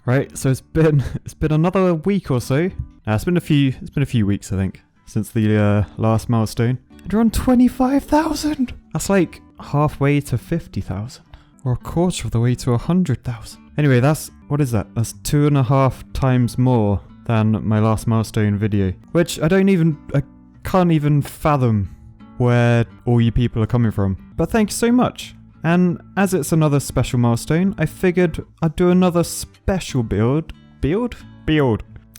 Right, so it's been another week or so. It's been a few weeks, I think, since the last milestone. And we're on 25,000. That's like halfway to 50,000, or a quarter of the way to 100,000. Anyway, what is that? That's 2.5 times more than my last milestone video, which I can't even fathom where all you people are coming from. But thank you so much. And as it's another special milestone, I figured I'd do another special build.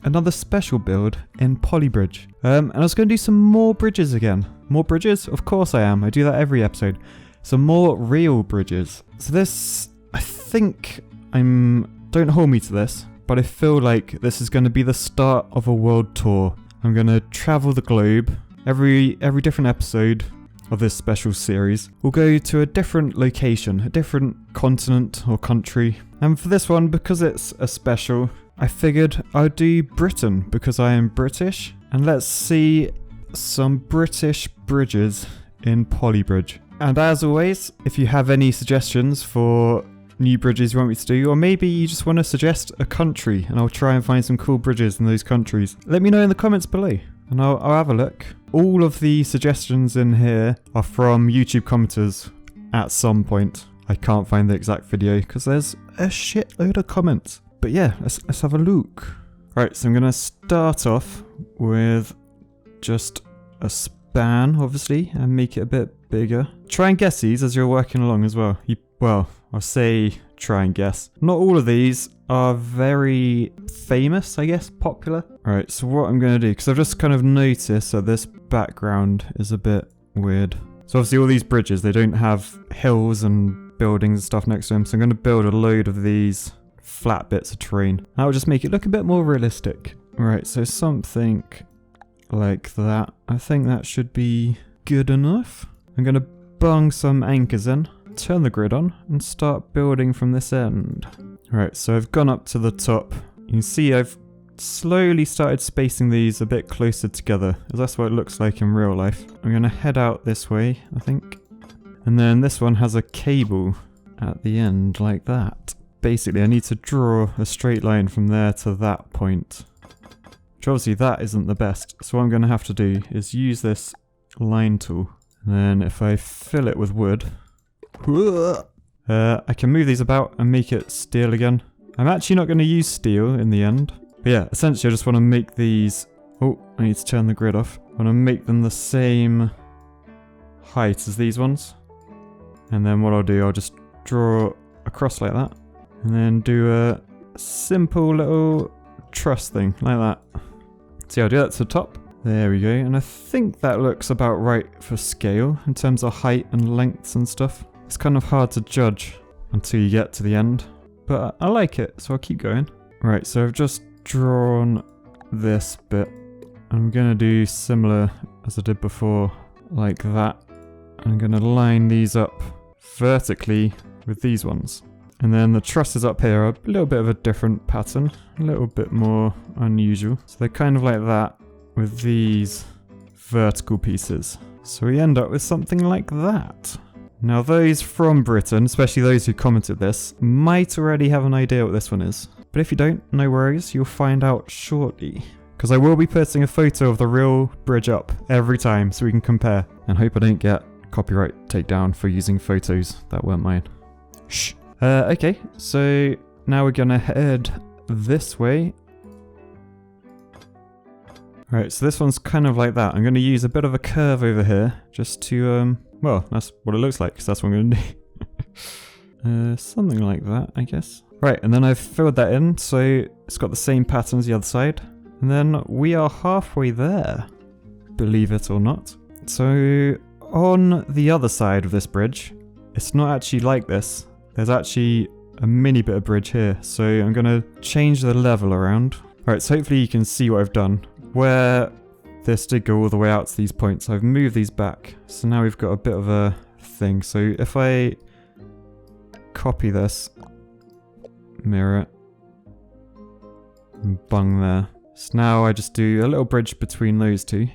Another special build in Pulley Bridge. And I was going to do some more bridges again. More bridges? Of course I am. I do that every episode. Some more real bridges. So this, I think don't hold me to this, but I feel like this is going to be the start of a world tour. I'm going to travel the globe. Every different episode of this special series, we'll go to a different location, a different continent or country. And for this one, because it's a special, I figured I'd do Britain because I am British. And let's see some British bridges in Pulley Bridge. And as always, if you have any suggestions for new bridges you want me to do, or maybe you just want to suggest a country and I'll try and find some cool bridges in those countries, let me know in the comments below and I'll have a look. All of the suggestions in here are from YouTube commenters at some point. I can't find the exact video because there's a shitload of comments. But yeah, let's have a look. Right, so I'm going to start off with just a span, obviously, and make it a bit bigger. Try and guess these as you're working along as well. I'll say try and guess. Not all of these are very famous, I guess, popular. Alright, so what I'm going to do, because I've just kind of noticed that this background is a bit weird. So obviously all these bridges, they don't have hills and buildings and stuff next to them, so I'm going to build a load of these flat bits of terrain. That will just make it look a bit more realistic. Alright, so something like that. I think that should be good enough. I'm going to bung some anchors in, turn the grid on, and start building from this end. Alright, so I've gone up to the top. You can see I've slowly started spacing these a bit closer together, as that's what it looks like in real life. I'm going to head out this way, I think. And then this one has a cable at the end, like that. Basically, I need to draw a straight line from there to that point. Which obviously that isn't the best. So what I'm going to have to do is use this line tool. And then if I fill it with wood, I can move these about and make it steel again. I'm actually not going to use steel in the end. But yeah, essentially I just want to make these... Oh, I need to turn the grid off. I want to make them the same height as these ones. And then what I'll do, I'll just draw across like that. And then do a simple little truss thing, like that. So yeah, I'll do that to the top. There we go. And I think that looks about right for scale in terms of height and lengths and stuff. It's kind of hard to judge until you get to the end. But I like it, so I'll keep going. Right, so I've just drawn this bit. I'm going to do similar as I did before, like that. I'm going to line these up vertically with these ones. And then the trusses up here are a little bit of a different pattern, a little bit more unusual. So they're kind of like that with these vertical pieces. So we end up with something like that. Now those from Britain, especially those who commented this, might already have an idea what this one is. But if you don't, no worries, you'll find out shortly. Because I will be putting a photo of the real bridge up every time so we can compare. And hope I don't get copyright takedown for using photos that weren't mine. Shh. Okay, so now we're gonna head this way. Right, so this one's kind of like that. I'm gonna use a bit of a curve over here just to, well, that's what it looks like, because that's what I'm gonna do. Something like that, I guess. Right, and then I've filled that in, so it's got the same pattern as the other side. And then we are halfway there, believe it or not. So on the other side of this bridge, it's not actually like this. There's actually a mini bit of bridge here, so I'm going to change the level around. Alright, so hopefully you can see what I've done. Where this did go all the way out to these points, I've moved these back. So now we've got a bit of a thing. So if I copy this, mirror it, and bung there. So now I just do a little bridge between those two.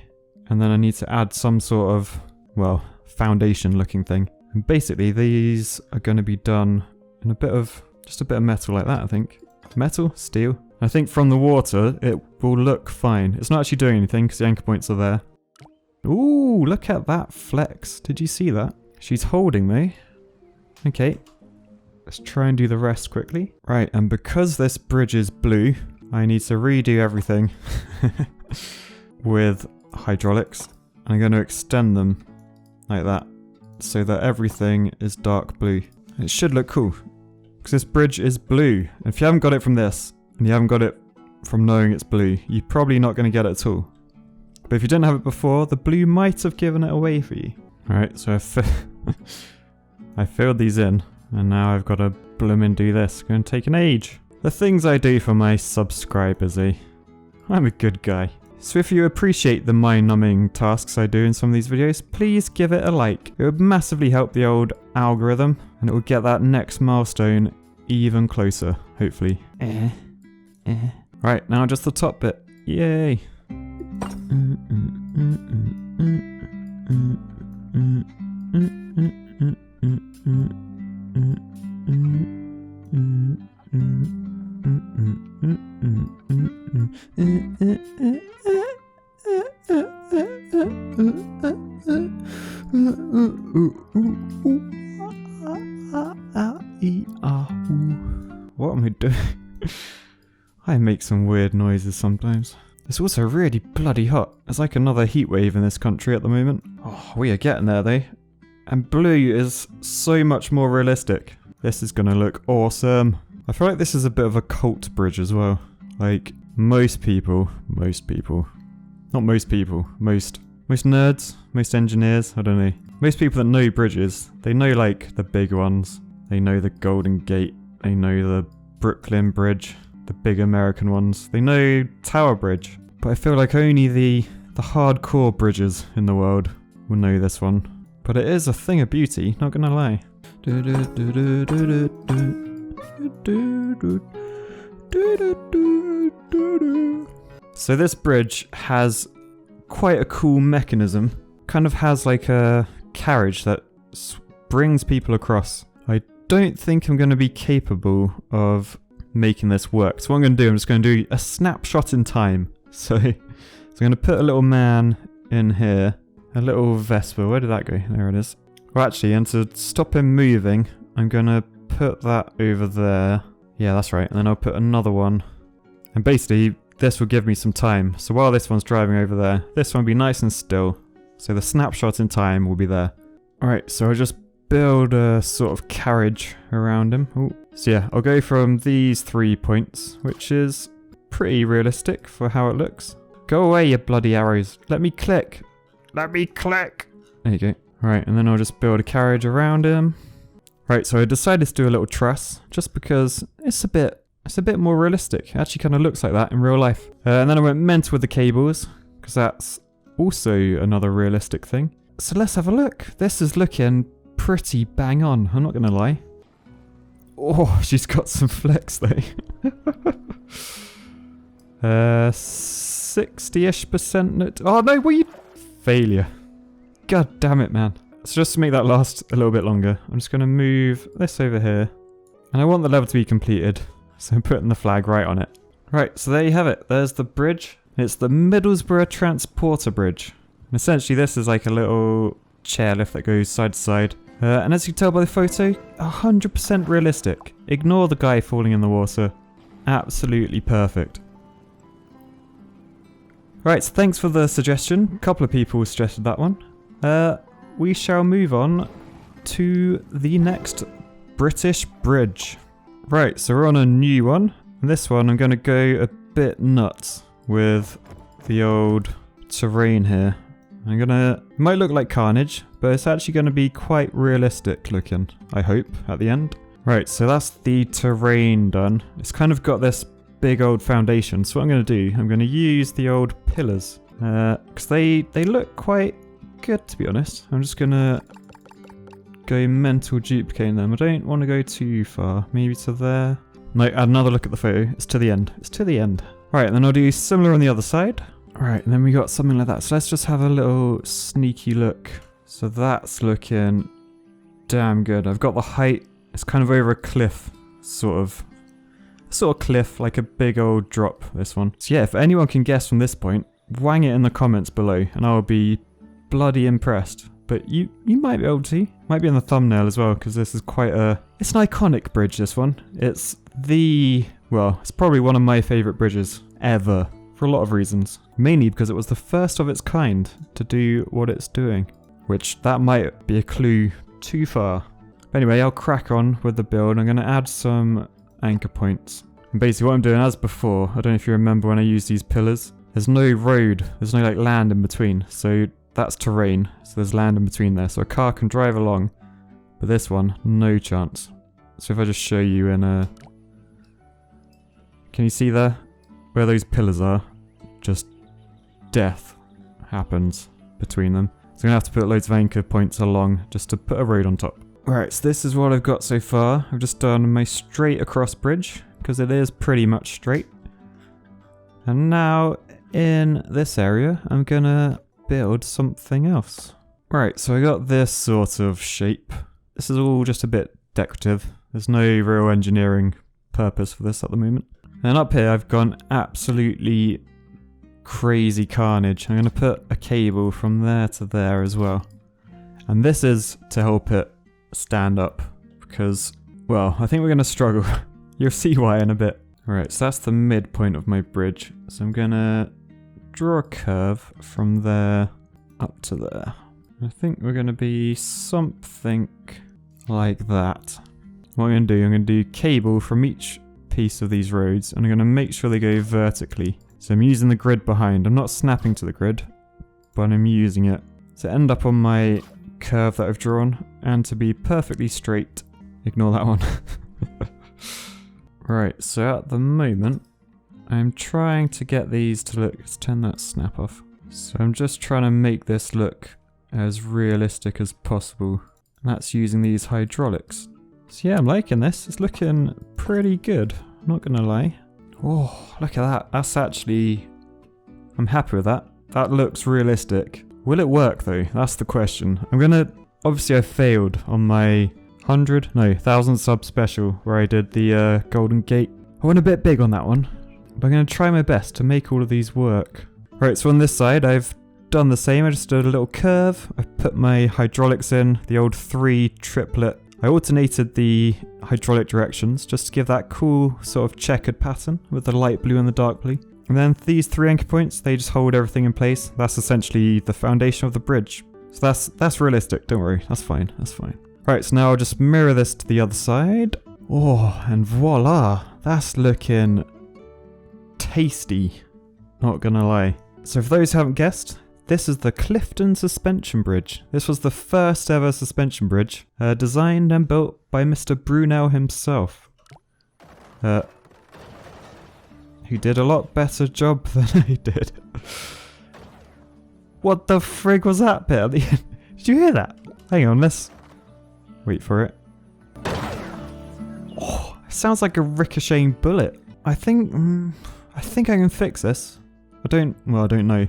And then I need to add some sort of, well, foundation looking thing. And basically these are going to be done in a bit of, just a bit of metal like that, I think. Metal? Steel? I think from the water, it will look fine. It's not actually doing anything because the anchor points are there. Ooh, look at that flex. Did you see that? She's holding me. Okay. Let's try and do the rest quickly. Right, and because this bridge is blue, I need to redo everything with hydraulics. I'm going to extend them like that so that everything is dark blue. It should look cool because this bridge is blue. And if you haven't got it from this and you haven't got it from knowing it's blue, you're probably not going to get it at all. But if you didn't have it before, the blue might have given it away for you. Alright, so I filled these in and now I've got to bloomin' do this. It's going to take an age. The things I do for my subscribers, eh? I'm a good guy. So if you appreciate the mind-numbing tasks I do in some of these videos, please give it a like. It would massively help the old algorithm, and it will get that next milestone even closer, hopefully. Right, now just the top bit. Yay! What am I doing? I make some weird noises sometimes. It's also really bloody hot. It's like another heat wave in this country at the moment. Oh, we are getting there though. And blue is so much more realistic. This is gonna look awesome. I feel like this is a bit of a cult bridge as well. Like, most nerds, most engineers, I don't know. Most people that know bridges, they know like the big ones. They know the Golden Gate, they know the Brooklyn Bridge, the big American ones. They know Tower Bridge. But I feel like only the hardcore bridges in the world will know this one. But it is a thing of beauty, not gonna lie. So this bridge has quite a cool mechanism. Kind of has like a carriage that brings people across. I don't think I'm going to be capable of making this work. So what I'm going to do, I'm just going to do a snapshot in time. So I'm going to put a little man in here. A little Vespa. Where did that go? There it is. Well, actually, and to stop him moving, I'm going to put that over there. Yeah, that's right. And then I'll put another one. And basically, this will give me some time. So while this one's driving over there, this one will be nice and still. So the snapshot in time will be there. Alright, so I'll just build a sort of carriage around him. Ooh. So yeah, I'll go from these 3 points, which is pretty realistic for how it looks. Go away, you bloody arrows. Let me click. Let me click. There you go. Right, and then I'll just build a carriage around him. Right, so I decided to do a little truss, just because it's a bit more realistic. It actually kind of looks like that in real life. And then I went mental with the cables, because that's also another realistic thing. So let's have a look. This is looking pretty bang on, I'm not going to lie. Oh, she's got some flex though. 60-ish%. Oh no, what are you... Failure. God damn it, man. So just to make that last a little bit longer, I'm just going to move this over here. And I want the level to be completed, so I'm putting the flag right on it. Right, so there you have it. There's the bridge. It's the Middlesborough Transporter Bridge. And essentially this is like a little chairlift that goes side to side. And as you can tell by the photo, 100% realistic. Ignore the guy falling in the water. Absolutely perfect. Right, so thanks for the suggestion. A couple of people suggested that one. We shall move on to the next British bridge. Right, so we're on a new one. And this one I'm going to go a bit nuts with the old terrain here. It might look like carnage, but it's actually going to be quite realistic looking, I hope, at the end. Right, so that's the terrain done. It's kind of got this big old foundation. So what I'm going to do, I'm going to use the old pillars. Because they look quite good, to be honest. I'm just going to go mental duplicating them. I don't want to go too far. Maybe to there. No, add another look at the photo. It's to the end. It's to the end. Right, and then I'll do similar on the other side. Right, and then we got something like that. So let's just have a little sneaky look. So that's looking damn good. I've got the height. It's kind of over a cliff, sort of. sort of cliff, like a big old drop, this one. So yeah, if anyone can guess from this point, wang it in the comments below and I'll be bloody impressed. But you might be able to. Might be in the thumbnail as well, because this is quite it's an iconic bridge, this one. It's it's probably one of my favourite bridges ever, for a lot of reasons. Mainly because it was the first of its kind to do what it's doing. Which, that might be a clue too far. But anyway, I'll crack on with the build. I'm going to add some anchor points. And basically what I'm doing, as before, I don't know if you remember when I used these pillars, there's no road, there's no like land in between. So that's terrain, so there's land in between there. So a car can drive along, but this one, no chance. So if I just show you in a... Can you see there? Where those pillars are? Just death happens between them. So I'm going to have to put loads of anchor points along just to put a road on top. Alright, so this is what I've got so far. I've just done my straight across bridge, because it is pretty much straight. And now, in this area, I'm going to build something else. Right, so I got this sort of shape. This is all just a bit decorative. There's no real engineering purpose for this at the moment. And up here I've gone absolutely crazy carnage. I'm going to put a cable from there to there as well. And this is to help it stand up, because, well, I think we're going to struggle. You'll see why in a bit. Alright, so that's the midpoint of my bridge. So I'm going to draw a curve from there up to there. I think we're going to be something like that. What I'm going to do, I'm going to do cable from each piece of these roads, and I'm going to make sure they go vertically. So I'm using the grid behind. I'm not snapping to the grid, but I'm using it to end up on my curve that I've drawn, and to be perfectly straight. Ignore that one. Right, so at the moment, I'm trying to get these to look... Let's turn that snap off. So I'm just trying to make this look as realistic as possible. And that's using these hydraulics. So yeah, I'm liking this. It's looking pretty good. I'm not gonna lie. Oh, look at that. That's actually... I'm happy with that. That looks realistic. Will it work though? That's the question. I'm gonna... Obviously I failed on my 1,000 sub special where I did the Golden Gate. I went a bit big on that one. But I'm gonna try my best to make all of these work. Right, so on this side I've done the same. I just did a little curve. I put my hydraulics in, the old 3 triplet. I alternated the hydraulic directions just to give that cool sort of checkered pattern with the light blue and the dark blue. And then these 3 anchor points, they just hold everything in place. That's essentially the foundation of the bridge. So that's realistic, don't worry, that's fine, that's fine. Right, so now I'll just mirror this to the other side. Oh, and voila, that's looking tasty, not gonna lie. So for those who haven't guessed, this is the Clifton Suspension Bridge. This was the first ever suspension bridge, designed and built by Mr. Brunel himself. Who did a lot better job than I did. What the frig was that bit at the end? Did you hear that? Hang on, let's wait for it. Oh, it sounds like a ricocheting bullet. I think I can fix this. I don't know.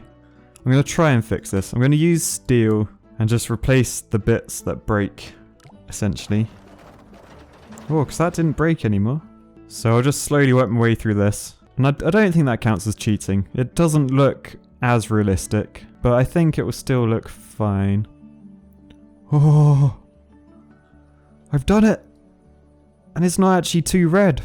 I'm going to try and fix this. I'm going to use steel and just replace the bits that break, essentially. Oh, because that didn't break anymore. So I'll just slowly work my way through this. And I don't think that counts as cheating. It doesn't look as realistic, but I think it will still look fine. Oh, I've done it! And it's not actually too red.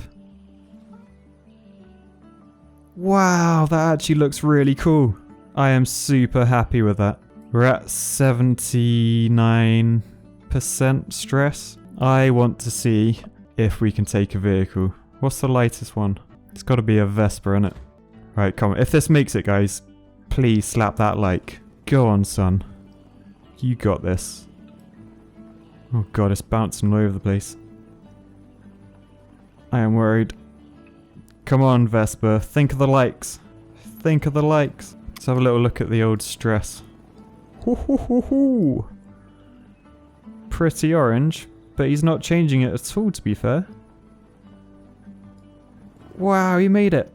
Wow, that actually looks really cool. I am super happy with that. We're at 79% stress. I want to see if we can take a vehicle. What's the lightest one? It's got to be a Vespa, innit? Right, come on. If this makes it, guys, please slap that like. Go on, son. You got this. Oh god, it's bouncing all over the place. I am worried. Come on, Vespa. Think of the likes. Think of the likes. Let's have a little look at the old stress. Hoo. Pretty orange, but he's not changing it at all, to be fair. Wow, he made it.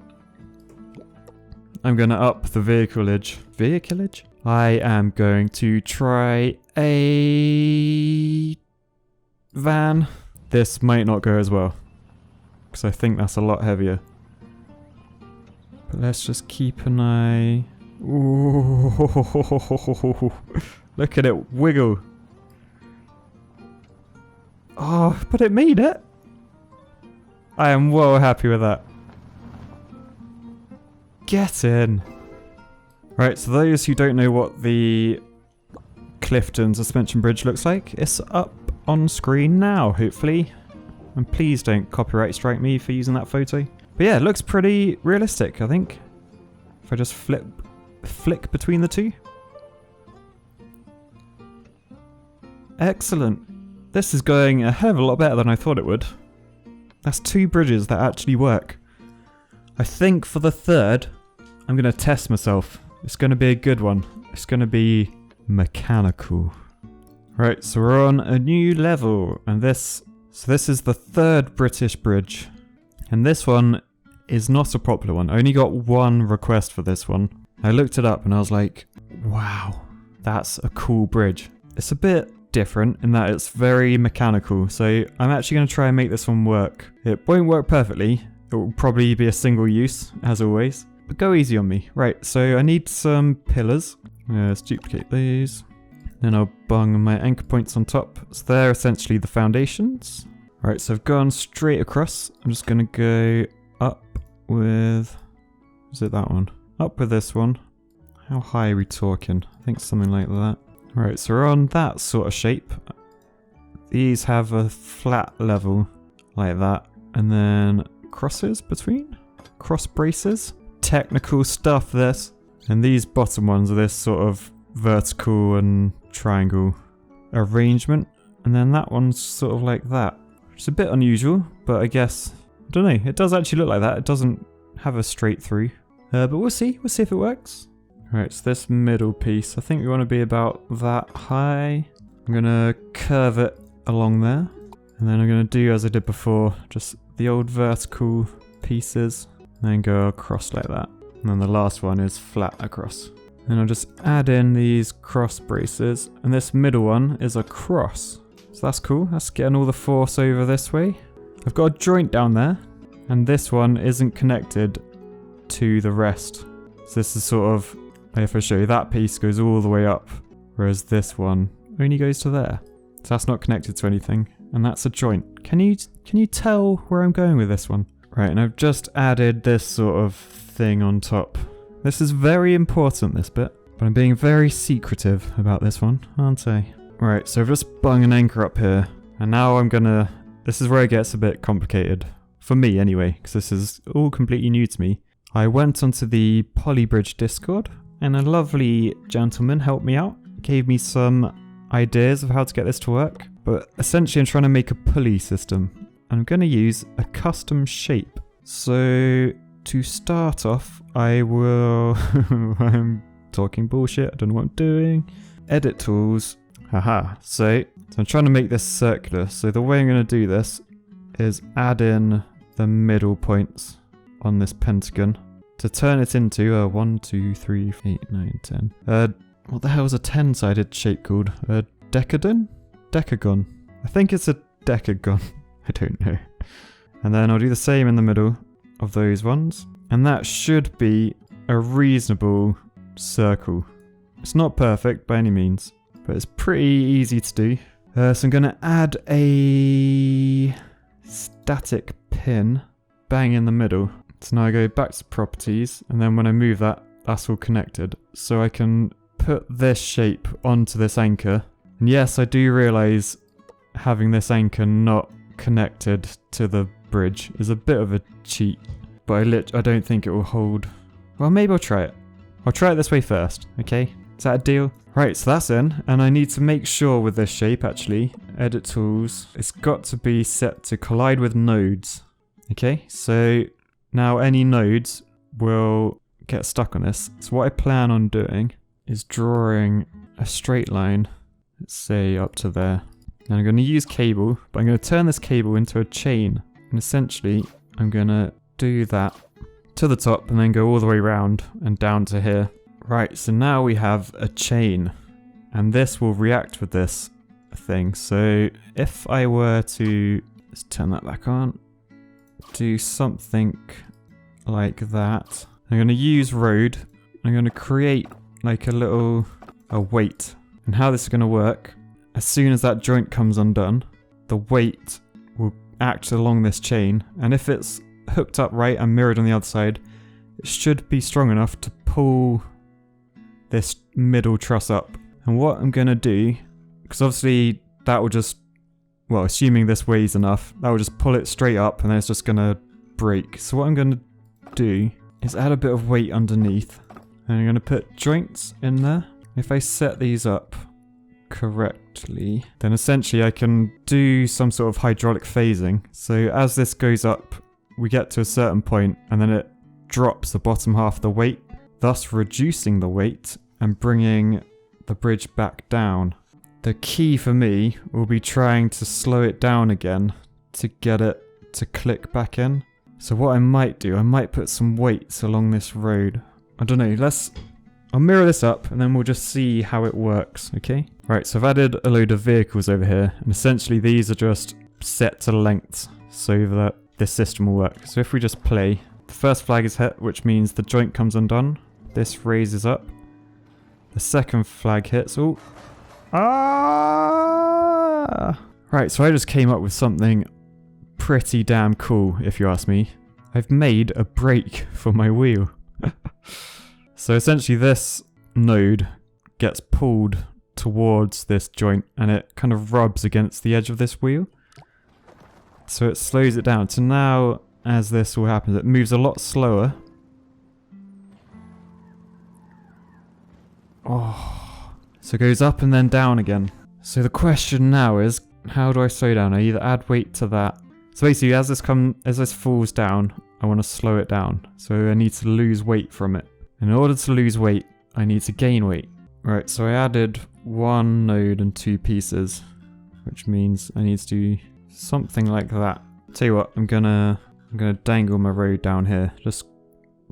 I'm going to up the vehicleage. Vehicleage? I am going to try a van. This might not go as well. because I think that's a lot heavier. But let's just keep an eye. Ooh, look at it wiggle. Oh, but it made it. I am well happy with that. Get in. Right, so those who don't know what the Clifton Suspension Bridge looks like, it's up on screen now, hopefully. And please don't copyright strike me for using that photo. But yeah, it looks pretty realistic, I think. If I just flick between the two. Excellent. This is going a hell of a lot better than I thought it would. That's 2 bridges that actually work. I think for the third, I'm going to test myself. It's going to be a good one. It's going to be mechanical. Right, so we're on a new level. And this is the 3rd British bridge. And this one is not a popular one. I only got 1 request for this one. I looked it up and I was like, wow, that's a cool bridge. It's a bit different in that it's very mechanical. So I'm actually going to try and make this one work. It won't work perfectly. It will probably be a single use, as always. But go easy on me. Right, so I need some pillars. Let's duplicate these. Then I'll bung my anchor points on top. So they're essentially the foundations. Right, so I've gone straight across. I'm just going to go up with... is it that one? Up with this one. How high are we talking? I think something like that. Right, so we're on that sort of shape. These have a flat level like that. And then crosses between? Cross braces? Technical stuff, this. And these bottom ones are this sort of vertical and triangle arrangement. And then that one's sort of like that. It's a bit unusual, but I guess, I don't know, it does actually look like that. It doesn't have a straight through. But we'll see if it works. Right, so this middle piece, I think we want to be about that high. I'm going to curve it along there. And then I'm going to do as I did before, just the old vertical pieces. And then go across like that. And then the last one is flat across. And I'll just add in these cross braces. And this middle one is a cross. So that's cool. That's getting all the force over this way. I've got a joint down there. And this one isn't connected to the rest. So this is sort of, if I show you, that piece goes all the way up. Whereas this one only goes to there. So that's not connected to anything. And that's a joint. Can you tell where I'm going with this one? Right, and I've just added this sort of thing on top. This is very important, this bit. But I'm being very secretive about this one, aren't I? Right, so I've just bung an anchor up here. And now I'm gonna... this is where it gets a bit complicated. For me, anyway, because this is all completely new to me. I went onto the Pulley Bridge Discord, and a lovely gentleman helped me out. Gave me some ideas of how to get this to work. But essentially, I'm trying to make a pulley system. I'm going to use a custom shape. So to start off, I will... I'm talking bullshit. I don't know what I'm doing. Edit tools. Haha. So I'm trying to make this circular. So the way I'm going to do this is add in the middle points on this pentagon to turn it into a 1, 2, 3, 8, 9, 10. What the hell is a 10-sided shape called? A decagon? Decagon. I think it's a decagon. I don't know. And then I'll do the same in the middle of those ones. And that should be a reasonable circle. It's not perfect by any means, but it's pretty easy to do. So I'm going to add a static pin bang in the middle. So now I go back to properties, and then when I move that, that's all connected. So I can put this shape onto this anchor. And yes, I do realise having this anchor not connected to the bridge is a bit of a cheat, but I don't think it will hold. Well, maybe I'll try it. I'll try it this way first, okay? Is that a deal? Right, so that's in, and I need to make sure with this shape, actually, edit tools, it's got to be set to collide with nodes. Okay, so now any nodes will get stuck on this. So what I plan on doing is drawing a straight line, let's say up to there. And I'm going to use cable, but I'm going to turn this cable into a chain. And essentially, I'm going to do that to the top and then go all the way around and down to here. Right, so now we have a chain. And this will react with this thing. So if I were to... let's turn that back on. do something like that. I'm going to use road. I'm going to create like a weight. And how this is going to work, as soon as that joint comes undone, the weight will act along this chain. And if it's hooked up right and mirrored on the other side, it should be strong enough to pull this middle truss up. And what I'm going to do, because obviously that will just, well, assuming this weighs enough, that will just pull it straight up and then it's just going to break. So what I'm going to do is add a bit of weight underneath. And I'm going to put joints in there. If I set these up correctly, then essentially I can do some sort of hydraulic phasing. So as this goes up, we get to a certain point and then it drops the bottom half of the weight, thus reducing the weight and bringing the bridge back down. The key for me will be trying to slow it down again to get it to click back in. So what I might do, I might put some weights along this road. I don't know, I'll mirror this up and then we'll just see how it works, okay? Right, so I've added a load of vehicles over here and essentially these are just set to lengths so that this system will work. So if we just play, the first flag is hit, which means the joint comes undone. This raises up. The second flag hits. Oh. Ah! Right, so I just came up with something pretty damn cool, if you ask me. I've made a brake for my wheel. So essentially this node gets pulled towards this joint and it kind of rubs against the edge of this wheel. So it slows it down. So now, as this all happens, it moves a lot slower. Oh. So it goes up and then down again. So the question now is, how do I slow down? I either add weight to that. So basically, as this falls down, I want to slow it down. So I need to lose weight from it. In order to lose weight, I need to gain weight. Right, so I added one node and two pieces, which means I need to do something like that. Tell you what, I'm gonna dangle my road down here, just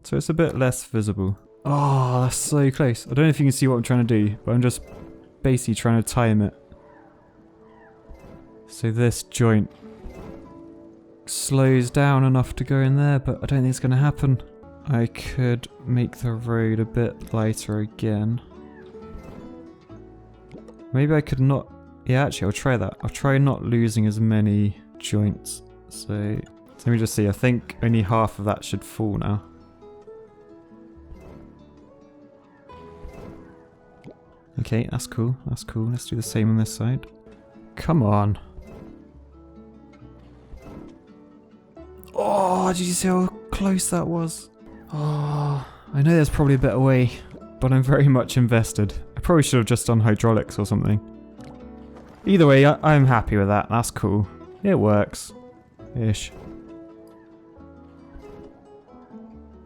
so it's a bit less visible. Oh, that's so close. I don't know if you can see what I'm trying to do, but I'm just basically trying to time it. So this joint slows down enough to go in there, but I don't think it's gonna happen. I could make the road a bit lighter again. Maybe I could not... Yeah, actually, I'll try that. I'll try not losing as many joints. So let me just see. I think only half of that should fall now. Okay, that's cool. That's cool. Let's do the same on this side. Come on. Oh, did you see how close that was? Oh, I know there's probably a better way, but I'm very much invested. I probably should have just done hydraulics or something. Either way, I'm happy with that. That's cool. It works. Ish.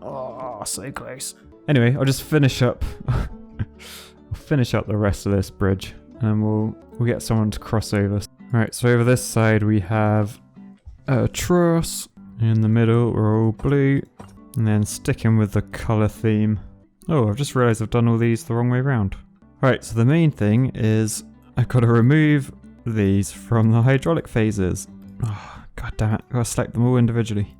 Oh, so close. Anyway, I'll just finish up. I'll finish up the rest of this bridge, and we'll get someone to cross over. Right, so over this side we have a truss. In the middle, we're all blue. And then sticking with the colour theme. Oh, I've just realised I've done all these the wrong way around. Right, so the main thing is I've got to remove these from the hydraulic phases. Oh, god damn it. I've got to select them all individually.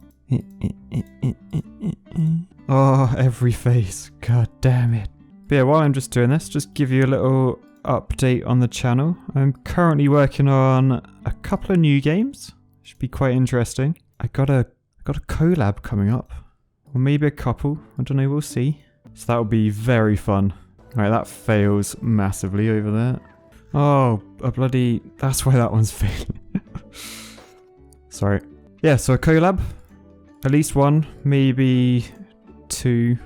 Oh, every phase. God damn it. But yeah, while I'm just doing this, just give you a little update on the channel. I'm currently working on a couple of new games. Should be quite interesting. I got a collab coming up. Or maybe a couple. I don't know, we'll see. So that will be very fun. Right, that fails massively over there. Oh, a bloody... That's why that one's failing. Sorry. Yeah, so a collab. At least one, maybe two.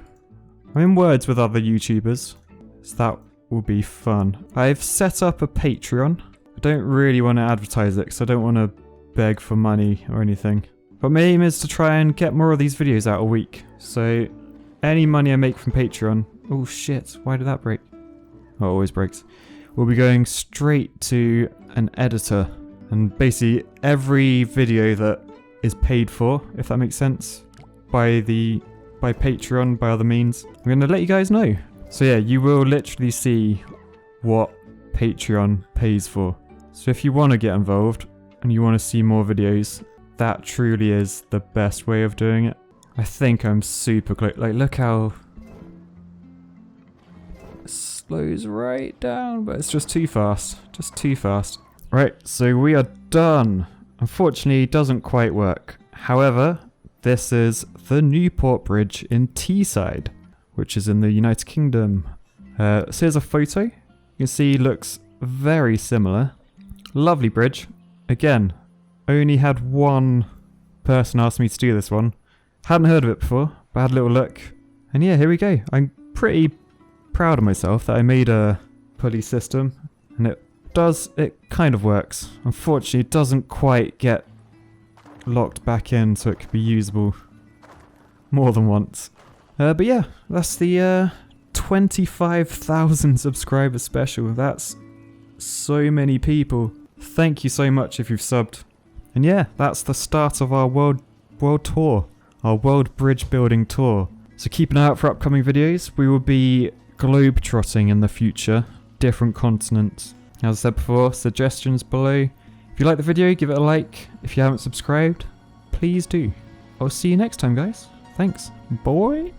I'm in words with other YouTubers. So that will be fun. I've set up a Patreon. I don't really want to advertise it because I don't want to beg for money or anything. But my aim is to try and get more of these videos out a week. So any money I make from Patreon... Oh shit, why did that break? Oh, it always breaks. We'll be going straight to an editor. And basically every video that is paid for, if that makes sense, by Patreon, by other means, I'm going to let you guys know. So yeah, you will literally see what Patreon pays for. So if you want to get involved and you want to see more videos, that truly is the best way of doing it. I think I'm super close. Like, look how it slows right down, but it's just too fast. Just too fast. Right, so we are done. Unfortunately, it doesn't quite work. However, this is the Newport Bridge in Teeside, which is in the United Kingdom. So here's a photo. You can see it looks very similar. Lovely bridge. Again, only had one person ask me to do this one. Hadn't heard of it before, but had a little look. And yeah, here we go. I'm pretty proud of myself that I made a pulley system. And it kind of works. Unfortunately, it doesn't quite get locked back in so it could be usable more than once. But yeah, that's the 25,000 subscriber special. That's so many people. Thank you so much if you've subbed. And yeah, that's the start of our world tour, our world bridge building tour. So keep an eye out for upcoming videos. We will be globetrotting in the future, different continents. As I said before, suggestions below. If you like the video, give it a like. If you haven't subscribed, please do. I'll see you next time, guys. Thanks. Bye.